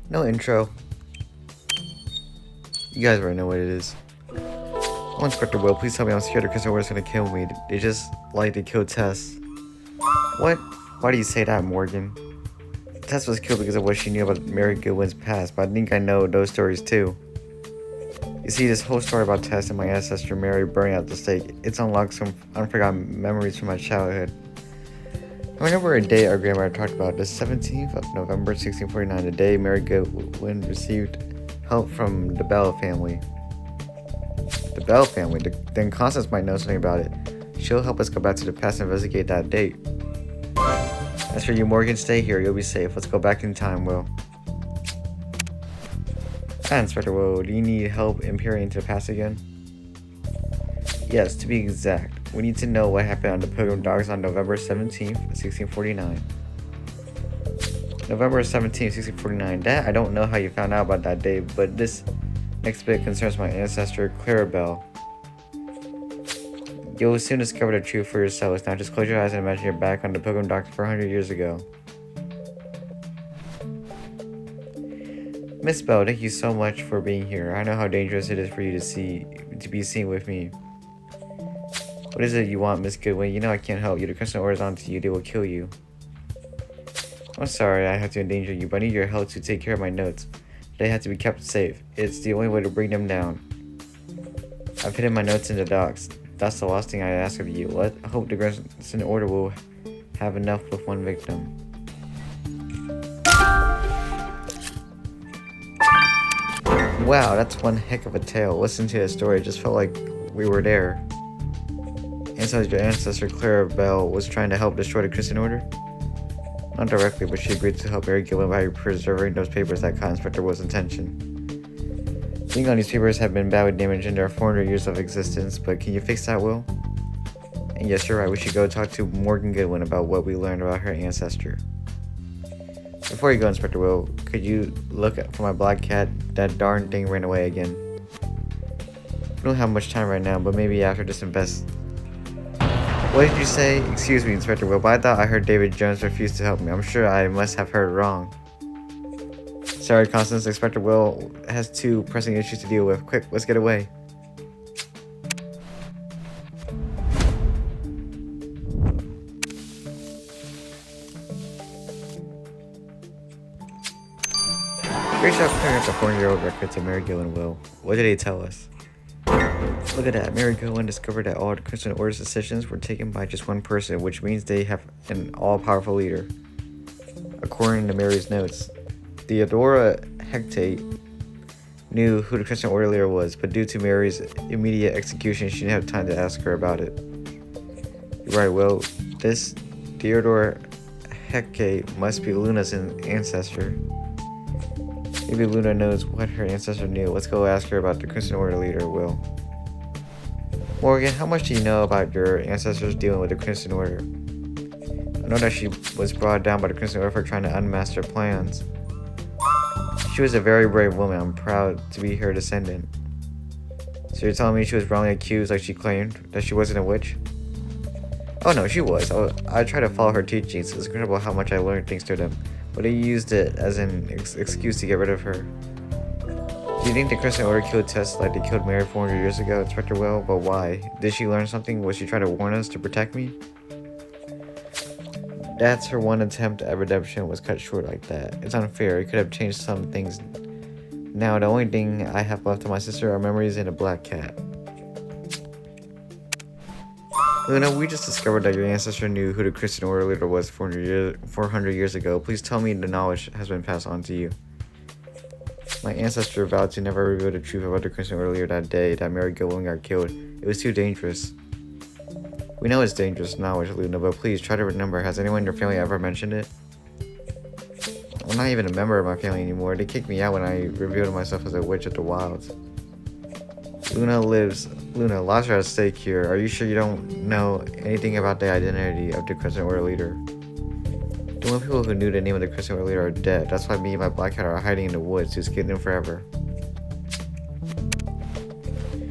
No intro. You guys already know what it is. Oh, Inspector Will, please tell me I'm scared the Crystal Order's gonna kill me. They just like to kill Tess. What? Why do you say that, Morgan? Tess was killed because of what she knew about Mary Goodwin's past, but I think I know those stories too. You see, this whole story about Tess and my ancestor Mary burning at the stake, it's unlocked some unforgotten memories from my childhood. I remember a day our grandmother talked about, the 17th of November 1649, the day Mary Goodwin received help from the Bell family. The Bell family? Then Constance might know something about it. She'll help us go back to the past and investigate that date. As for you, Morgan, stay here. You'll be safe. Let's go back in time, Will. Inspector Will, do you need help in peering into the past again? Yes, to be exact. We need to know what happened on the Pilgrim Docks on November 17th, 1649. November 17th, 1649. That, I don't know how you found out about that day, but this next bit concerns my ancestor, Clara Bell. You'll soon discover the truth for yourselves. Now just close your eyes and imagine you're back on the Pilgrim Docks 400 years ago. Miss Bell, thank you so much for being here. I know how dangerous it is for you to be seen with me. What is it you want, Miss Goodwin? You know I can't help you. The Crimson Order's onto you. They will kill you. I'm sorry I have to endanger you, but I need your help to take care of my notes. They have to be kept safe. It's the only way to bring them down. I've hidden my notes in the docks. That's the last thing I ask of you. I hope the Crimson Order will have enough with one victim. Wow, that's one heck of a tale. Listen to the story. It just felt like we were there. And so your ancestor Clara Bell was trying to help destroy the Crimson Order? Not directly, but she agreed to help Mary Goodwin by preserving those papers that caught Inspector Will's attention. Being on these papers have been badly damaged in their 400 years of existence, but can you fix that, Will? And yes, you're right, we should go talk to Morgan Goodwin about what we learned about her ancestor. Before you go, Inspector Will, could you look for my black cat? That darn thing ran away again. We don't have much time right now, but maybe after this What did you say? Excuse me, Inspector Will, but I thought I heard David Jones refused to help me. I'm sure I must have heard wrong. Sorry, Constance. Inspector Will has two pressing issues to deal with. Quick, let's get away. Great job clearing up the 4-year-old records of Mary Goodwin, Will. What did they tell us? Look at that. Mary Goodwin discovered that all the Crimson Order's decisions were taken by just one person, which means they have an all-powerful leader. According to Mary's notes, Theodora Hecate knew who the Crimson Order leader was, but due to Mary's immediate execution, she didn't have time to ask her about it. You're right, Will. This Theodora Hecate must be Luna's ancestor. Maybe Luna knows what her ancestor knew. Let's go ask her about the Crimson Order leader, Will. Morgan, how much do you know about your ancestors dealing with the Crimson Order? I know that she was brought down by the Crimson Order for trying to unmask their plans. She was a very brave woman. I'm proud to be her descendant. So you're telling me she was wrongly accused like she claimed, that she wasn't a witch? Oh no, she was. I tried to follow her teachings. It's incredible how much I learned thanks to them. But they used it as an excuse to get rid of her. Do you think the Crimson Order killed Tess like they killed Mary 400 years ago, Inspector Will? But why? Did she learn something? Was she trying to warn us to protect me? That's her one attempt at redemption was cut short like that. It's unfair. It could have changed some things. Now the only thing I have left of my sister are memories and a black cat. Luna, we just discovered that your ancestor knew who the Crimson Order leader was 400 years ago. Please tell me the knowledge has been passed on to you. My ancestor vowed to never reveal the truth about the Crimson Order leader that day that Mary Goodwin got killed. It was too dangerous. We know it's dangerous knowledge, Luna, but please try to remember. Has anyone in your family ever mentioned it? I'm not even a member of my family anymore. They kicked me out when I revealed myself as a witch at the Wilds. Luna, lives are at stake here. Are you sure you don't know anything about the identity of the Crimson Order leader? The only people who knew the name of the Crimson Order leader are dead. That's why me and my black cat are hiding in the woods to escape them forever.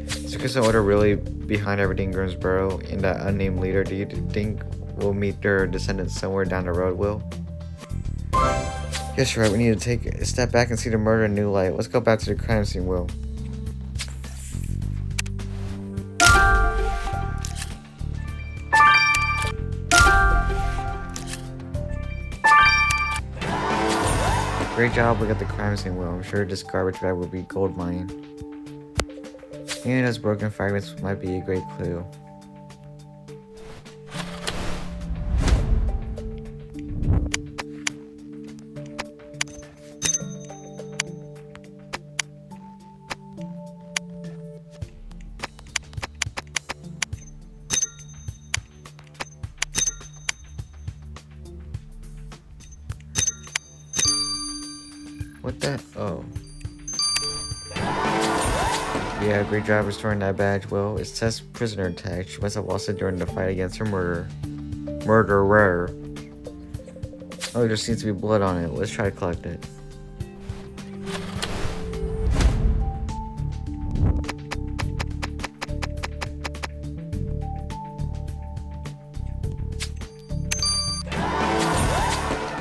Is the Crimson Order really behind everything in Grimsborough and that unnamed leader? Do you think we'll meet their descendants somewhere down the road, Will? Yes, you're right. We need to take a step back and see the murder in a new light. Let's go back to the crime scene, Will. Great job, look at the crime scene, Will. I'm sure this garbage bag will be gold mine. Even those broken fragments might be a great clue. What the? Oh. Yeah, great job restoring that badge, Will. It says prisoner tag. She must have lost it during the fight against her murderer. Oh, there seems to be blood on it. Let's try to collect it.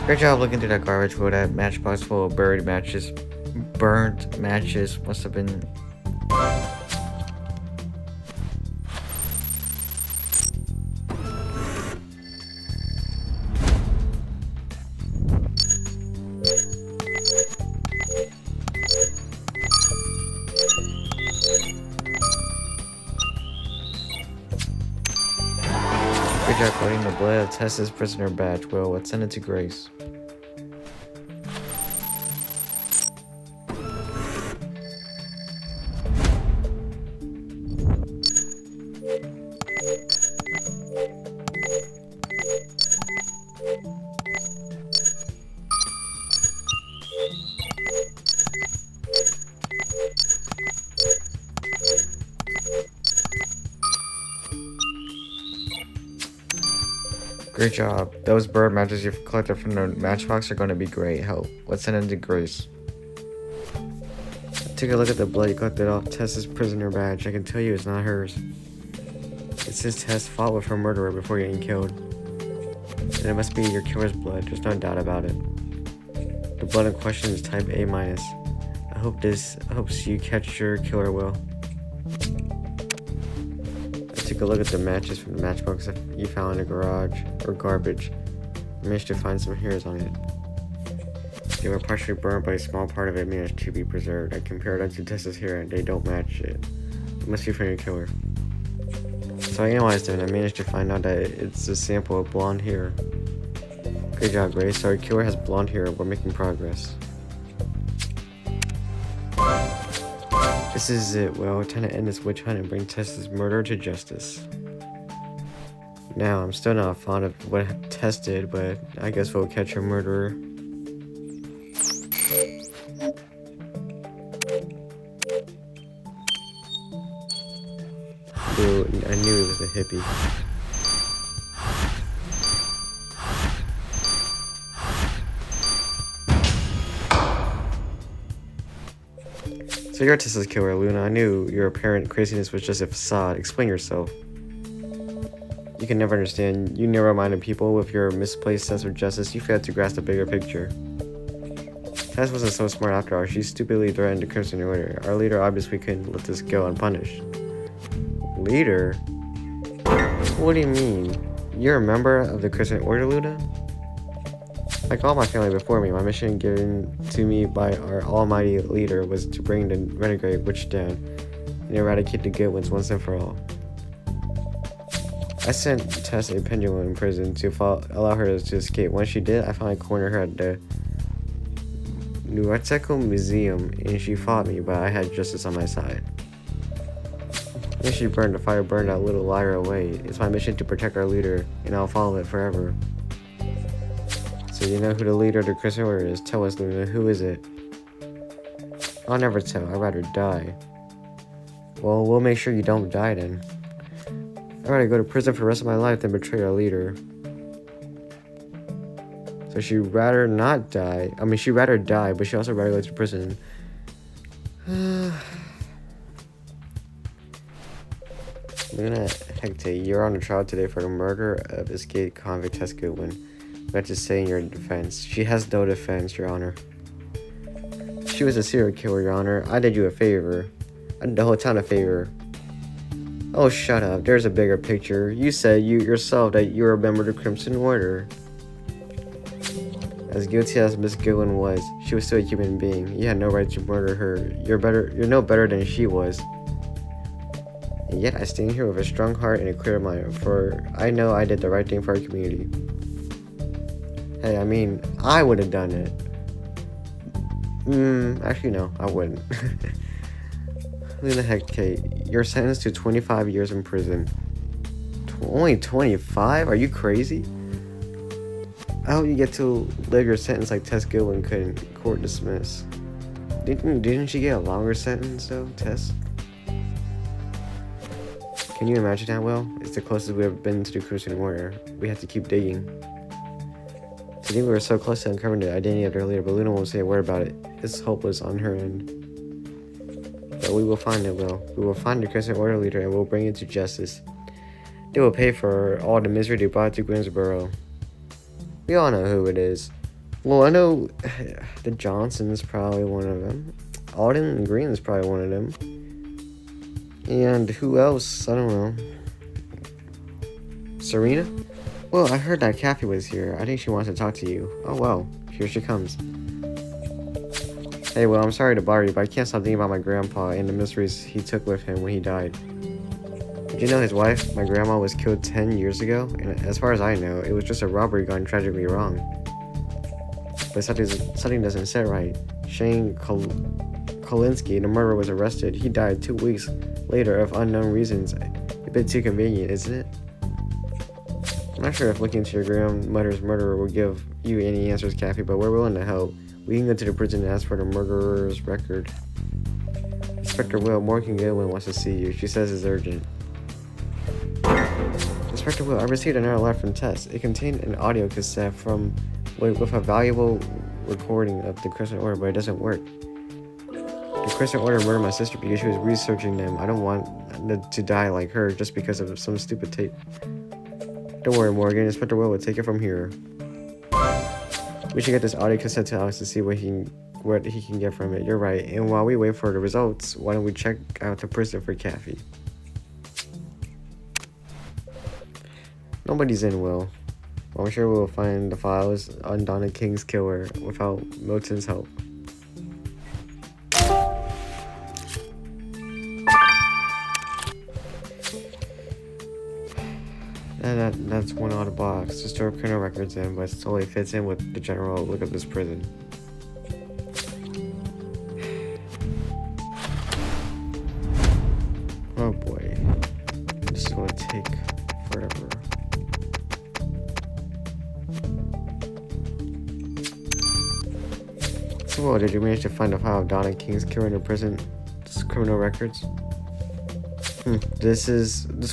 Great job looking through that garbage, Will. That matchbox full of buried matches. Burnt matches must have been... Great job cleaning the blood of Tessa's prisoner badge, Will. Let's send it to Grace. Great job. Those bird matches you've collected from the matchbox are going to be great help. Let's send it to Grace. Take a look at the blood you collected off Tessa's prisoner badge. I can tell you it's not hers. It says Tess fought with her murderer before getting killed. And it must be your killer's blood, there's no doubt about it. The blood in question is type A-. I hope this helps you catch your killer, Will. Take a look at the matches from the matchbox that you found in the garage or garbage. I managed to find some hairs on it. They were partially burned, but a small part of it managed to be preserved. I compared them to Tessa's hair and they don't match it. It must be from your killer. So I analyzed them and I managed to find out that it's a sample of blonde hair. Great job, Grace. So our killer has blonde hair. We're making progress. This is it, Will. Time to end this witch hunt and bring Tessa's murder to justice. Now, I'm still not fond of what Tess did, but I guess we'll catch her murderer. Dude, I knew he was a hippie. So you're Tessa's killer, Luna. I knew your apparent craziness was just a facade. Explain yourself. You can never understand. You narrow-minded people with your misplaced sense of justice, you failed to grasp the bigger picture. Tess wasn't so smart after all. She stupidly threatened the Crimson Order. Our leader obviously couldn't let this go unpunished. Leader? What do you mean? You're a member of the Crimson Order, Luna? Like all my family before me, my mission given to me by our almighty leader was to bring the renegade witch down and eradicate the good ones once and for all. I sent Tess a pendulum in prison to allow her to escape. Once she did, I finally cornered her at the Nuarteco Museum and she fought me, but I had justice on my side. When she burned, the fire burned that little liar away. It's my mission to protect our leader, and I'll follow it forever. So you know who the leader of the Crimson Order is? Tell us, Luna, who is it? I'll never tell. I'd rather die. Well, we'll make sure you don't die then. I'd rather go to prison for the rest of my life than betray our leader. So she'd rather not die. I mean, she'd rather die, but she'd also rather go to prison. Luna Hecate, you're on the trial today for the murder of escaped convict Tess Goodwin. What to say in your defense? She has no defense, Your Honor. She was a serial killer, Your Honor. I did you a favor. I did the whole town a favor. Oh, shut up. There's a bigger picture. You said yourself that you were a member of the Crimson Order. As guilty as Miss Gillen was, she was still a human being. You had no right to murder her. You're no better than she was. And yet I stand here with a strong heart and a clear mind, for I know I did the right thing for our community. Hey, I mean, I would have done it. Actually no, I wouldn't. Who the heck, Kate? You're sentenced to 25 years in prison. Only 25? Are you crazy? I hope you get to live your sentence like Tess Gillen could in court dismiss. Didn't she get a longer sentence though, Tess? Can you imagine that, Will? It's the closest we've ever been to the Crimson Order. We have to keep digging. Today we were so close to uncovering the identity of their leader, but Luna won't say a word about it. It's hopeless on her end. But we will find it, Will. We will find the Crimson Order leader and we'll bring it to justice. They will pay for all the misery they brought to Greensboro. We all know who it is. Well, I know the Johnson's probably one of them. Alden Green is probably one of them. And who else? I don't know. Serena? Well, I heard that Kathy was here. I think she wants to talk to you. Oh, well. Here she comes. Hey, well, I'm sorry to bother you, but I can't stop thinking about my grandpa and the miseries he took with him when he died. Did you know his wife, my grandma, was killed 10 years ago? And as far as I know, it was just a robbery gone tragically wrong. But something doesn't sit right. Shane Kolinsky, the murderer, was arrested. He died 2 weeks later of unknown reasons. A bit too convenient, isn't it? I'm not sure if looking into your grandmother's murderer will give you any answers, Kathy, but we're willing to help. We can go to the prison and ask for the murderer's record. Inspector Will, Morgan Gillen wants to see you. She says it's urgent. Inspector Will, I received another letter from Tess. It contained an audio cassette with a valuable recording of the Crimson Order, but it doesn't work. The Crimson Order murdered my sister because she was researching them. I don't want to die like her just because of some stupid tape. Don't worry, Morgan. Inspector Will take it from here. We should get this audio cassette to Alex to see what he can get from it. You're right. And while we wait for the results, why don't we check out the prison for Kathy? Nobody's in, Will. Well, I'm sure we'll find the files on Donna King's killer without Milton's help. That's one out of box to store criminal records in, but it totally fits in with the general look of this prison. Oh boy, this is going to take forever. So, well, did you manage to find a file of Donna King's killer in the prison's criminal records? This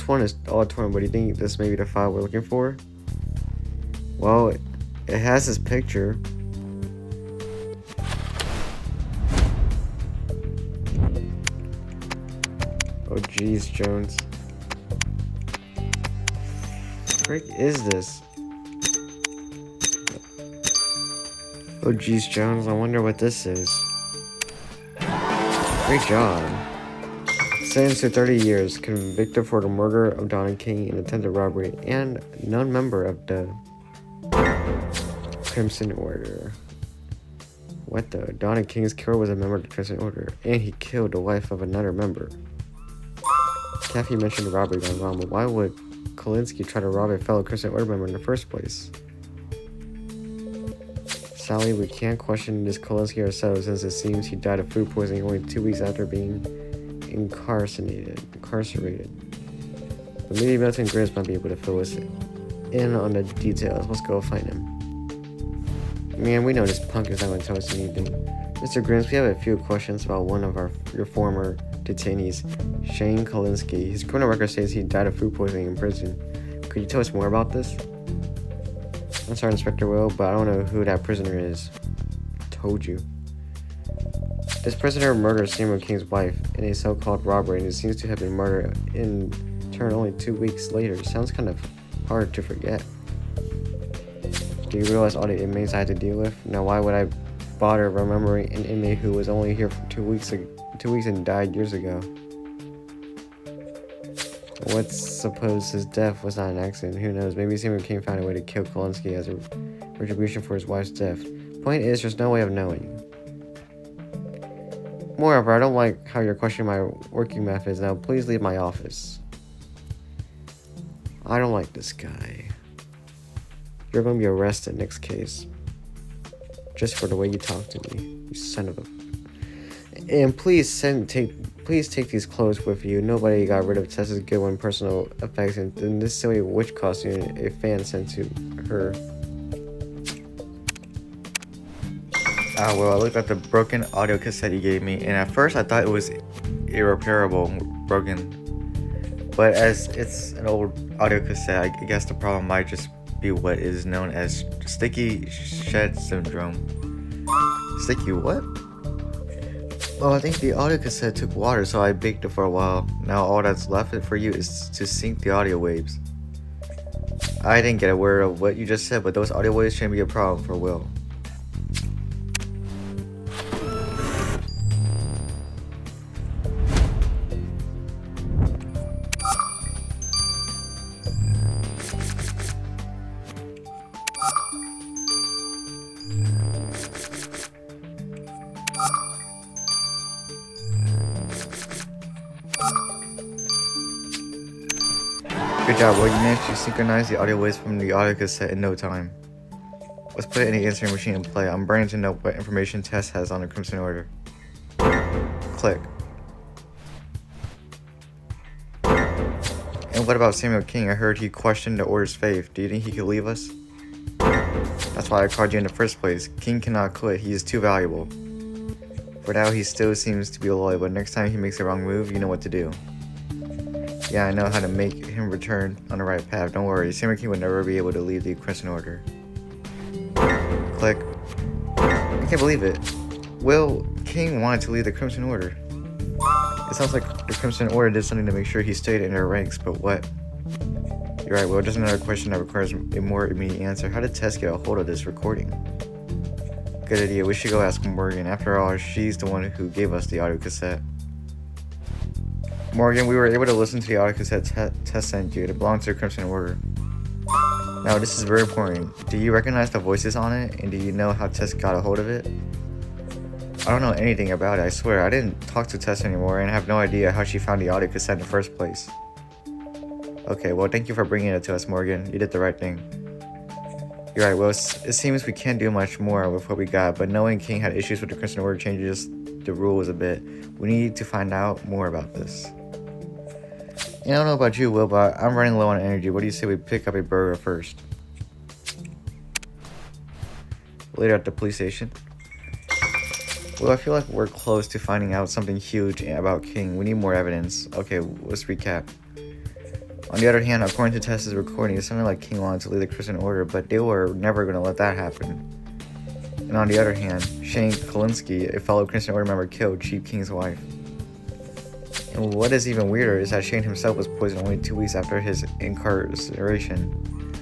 one is all torn, but do you think this may be the file we're looking for? Well, it has his picture. Oh geez, Jones. What the frick is this? Oh geez, Jones, I wonder what this is. Great job. Sentenced to 30 years, convicted for the murder of Donna King and attempted robbery, and non-member of the Crimson Order. What the? Donna King's killer was a member of the Crimson Order, and he killed the wife of another member. Kathy mentioned the robbery gone wrong, but why would Kolinsky try to rob a fellow Crimson Order member in the first place? Sally, we can't question this Kolinsky ourselves, since it seems he died of food poisoning only 2 weeks after being incarcerated. But maybe Milton Grizz might be able to fill us in on the details. Let's go find him. Man, we know this punk is not going to tell us anything. Mr. Grizz, we have a few questions about one of your former detainees, Shane Kolinsky. His criminal record says he died of food poisoning in prison. Could you tell us more about this? I'm sorry, Inspector Will, but I don't know who that prisoner is. Told you. This prisoner murdered Samuel King's wife in a so-called robbery, and it seems to have been murdered in turn only 2 weeks later. Sounds kind of hard to forget. Do Do you realize all the inmates I had to deal with? Now why would I bother remembering an inmate who was only here for 2 weeks and died years ago? Let's suppose his death was not an accident. Who knows? Maybe Samuel King found a way to kill Kolinsky as a retribution for his wife's death. Point is, there's no way of knowing. Moreover, I don't like how you're questioning my working methods. Now, please leave my office. I don't like this guy. You're going to be arrested next case. Just for the way you talk to me, you son of a... And please take these clothes with you. Nobody got rid of Tessa's Goodwin personal effects and this silly witch costume a fan sent to her. Well, I looked at the broken audio cassette you gave me, and at first I thought it was irreparable, broken. But as it's an old audio cassette, I guess the problem might just be what is known as sticky shed syndrome. Sticky what? Well, I think the audio cassette took water, so I baked it for a while. Now all that's left for you is to sync the audio waves. I didn't get aware of what you just said, but those audio waves shouldn't be a problem for Will. Good job, Will. You managed to synchronize the audio waves from the audio cassette in no time. Let's put it in the answering machine and play. I'm burning to know what information Tess has on the Crimson Order. Click. And what about Samuel King? I heard he questioned the Order's faith. Do you think he could leave us? That's why I called you in the first place. King cannot quit. He is too valuable. For now, he still seems to be loyal, but next time he makes a wrong move, you know what to do. Yeah, I know how to make him return on the right path. Don't worry, Samuel King would never be able to leave the Crimson Order. Click. I can't believe it. Will King wanted to leave the Crimson Order. It sounds like the Crimson Order did something to make sure he stayed in their ranks, but what? You're right, Will. Just another question that requires a more immediate answer. How did Tess get a hold of this recording? Good idea. We should go ask Morgan. After all, she's the one who gave us the audio cassette. Morgan, we were able to listen to the audio cassette Tess sent you. It belongs to the Crimson Order. Now, this is very important. Do you recognize the voices on it? And do you know how Tess got a hold of it? I don't know anything about it, I swear. I didn't talk to Tess anymore and have no idea how she found the audio cassette in the first place. Okay, well, thank you for bringing it to us, Morgan. You did the right thing. You're right, well, it seems we can't do much more with what we got, but knowing King had issues with the Crimson Order changes the rules a bit. We need to find out more about this. I don't know about you, Will, but I'm running low on energy. What do you say we pick up a burger first? Later at the police station. Well, I feel like we're close to finding out something huge about King. We need more evidence. Okay, let's recap. On the other hand, according to Tess's recording, it sounded like King wanted to leave the Crimson Order, but they were never going to let that happen. And on the other hand, Shane Kolinsky, a fellow Crimson Order member, killed Chief King's wife. And what is even weirder is that Shane himself was poisoned only 2 weeks after his incarceration.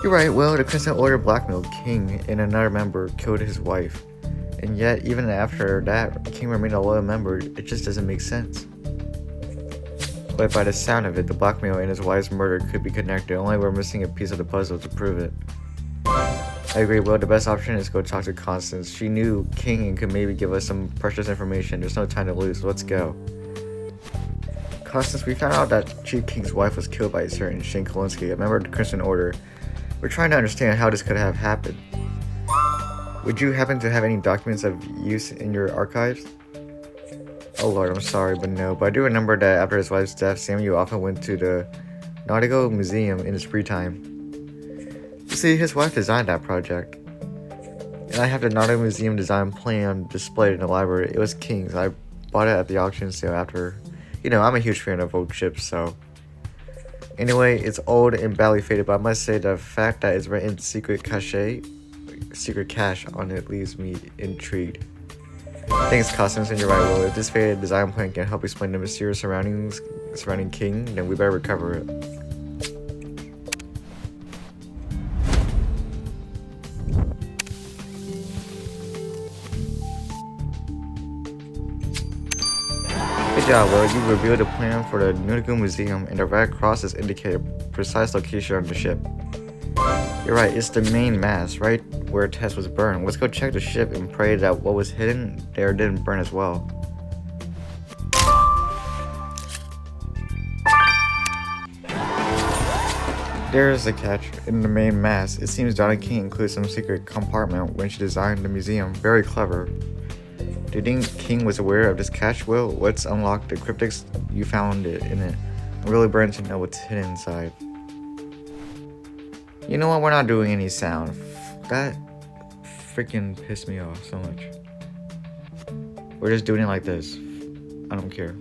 You're right, well, the Crimson Order blackmailed King and another member killed his wife. And yet, even after that, King remained a loyal member. It just doesn't make sense. But by the sound of it, the blackmail and his wife's murder could be connected, only we're missing a piece of the puzzle to prove it. I agree, well, the best option is to go talk to Constance. She knew King and could maybe give us some precious information. There's no time to lose, so let's go. Constance, we found out that Chief King's wife was killed by a certain Shane Kolinsky, a member of the Crimson Order. We're trying to understand how this could have happened. Would you happen to have any documents of use in your archives? Oh lord, I'm sorry, but no. But I do remember that after his wife's death, Samuel often went to the Nautical Museum in his free time. You see, his wife designed that project. And I have the Nautical Museum design plan displayed in the library. It was King's. I bought it at the auction sale after... You know, I'm a huge fan of old ships, so... Anyway, it's old and badly faded, but I must say the fact that it's written secret cache on it leaves me intrigued. Thanks, Constance, and you're right, Will. If this faded design plan can help explain the mysterious surroundings surrounding King, then we better recover it. Good job, Will. You revealed the plan for the Nunico Museum, and the red crosses indicate a precise location on the ship. You're right, it's the main mast, right where Tess was burned. Let's go check the ship and pray that what was hidden there didn't burn as well. There is a catch in the main mast. It seems Donna King included some secret compartment when she designed the museum. Very clever. Do you think King was aware of this catch, Will? Let's unlock the cryptics you found in it. I'm really burning to know what's hidden inside. You know what? We're not doing any sound. That freaking pissed me off so much. We're just doing it like this. I don't care.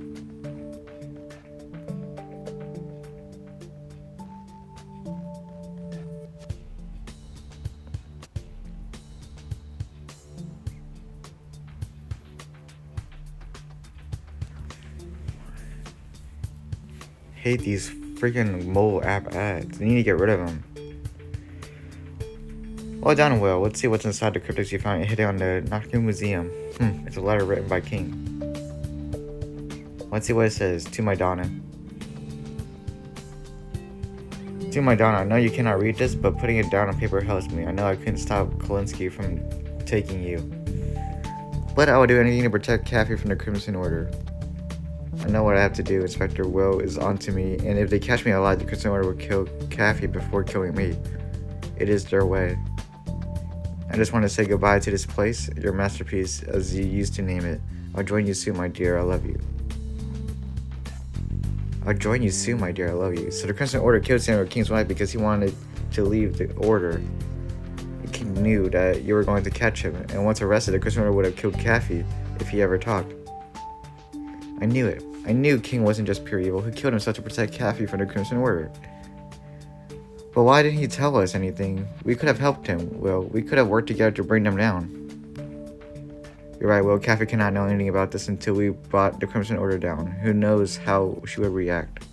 Hate these freaking mobile app ads. I need to get rid of them. Well done, Will. Let's see what's inside the cryptics you found hidden on the Nocturne Museum. It's a letter written by King. Let's see what it says. To my Donna. To my Donna, I know you cannot read this, but putting it down on paper helps me. I know I couldn't stop Kolinsky from taking you. But I will do anything to protect Kathy from the Crimson Order. I know what I have to do. Inspector Will is on to me, and if they catch me alive, the Crimson Order will kill Kathy before killing me. It is their way. I just want to say goodbye to this place, your masterpiece, as you used to name it. I'll join you soon, my dear. I love you. I'll join you soon, my dear. I love you. So the Crimson Order killed Samuel King's wife because he wanted to leave the Order. King knew that you were going to catch him, and once arrested, the Crimson Order would have killed Kathy if he ever talked. I knew it. I knew King wasn't just pure evil. He killed himself to protect Kathy from the Crimson Order. But why didn't he tell us anything? We could have helped him, Will. We could have worked together to bring them down. You're right, Will. Kathy cannot know anything about this until we brought the Crimson Order down. Who knows how she would react?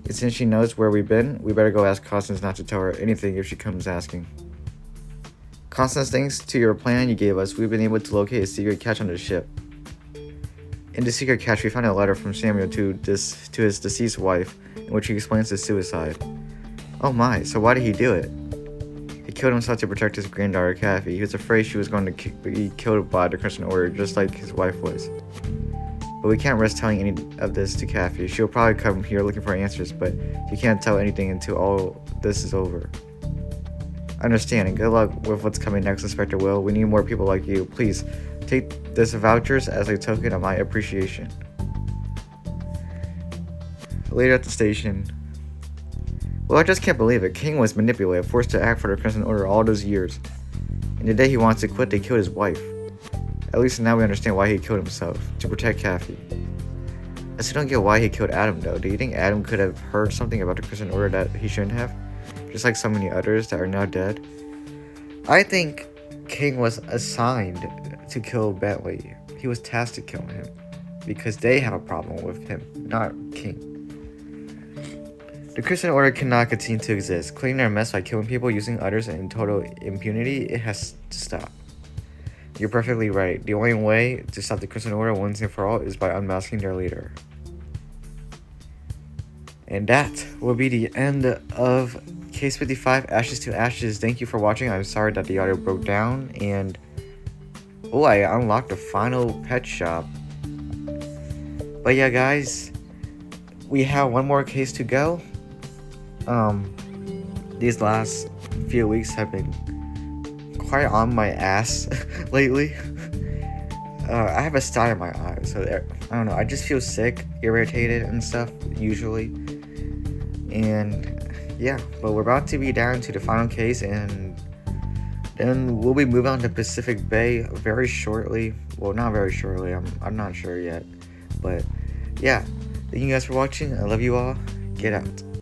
And since she knows where we've been, we better go ask Constance not to tell her anything if she comes asking. Constance, thanks to your plan you gave us, we've been able to locate a secret catch on the ship. In the secret catch, we found a letter from Samuel to his deceased wife, in which he explains his suicide. Oh my, so why did he do it? He killed himself to protect his granddaughter, Kathy. He was afraid she was going to be killed by the Crimson Order, just like his wife was. But we can't risk telling any of this to Kathy. She'll probably come here looking for answers, but you can't tell anything until all this is over. I understand, and good luck with what's coming next, Inspector Will. We need more people like you. Please, take this vouchers as a token of my appreciation. Later at the station. Well, I just can't believe it. King was manipulated, forced to act for the Crimson Order all those years. And the day he wants to quit, they killed his wife. At least now we understand why he killed himself, to protect Kathy. I still don't get why he killed Adam, though. Do you think Adam could have heard something about the Crimson Order that he shouldn't have? Just like so many others that are now dead? I think King was assigned to kill Bentley. He was tasked to kill him. Because they have a problem with him, not King. The Crimson Order cannot continue to exist. Cleaning their mess by killing people, using others in total impunity, it has to stop. You're perfectly right. The only way to stop the Crimson Order once and for all is by unmasking their leader. And that will be the end of Case 55, Ashes to Ashes. Thank you for watching. I'm sorry that the audio broke down. And I unlocked the final pet shop. But yeah, guys, we have one more case to go. These last few weeks have been quite on my ass lately. I have a sty in my eye, so I don't know. I just feel sick, irritated, and stuff usually. And yeah, but we're about to be down to the final case, and then we'll be moving on to Pacific Bay very shortly. Well, not very shortly. I'm not sure yet, but yeah. Thank you guys for watching. I love you all. Get out.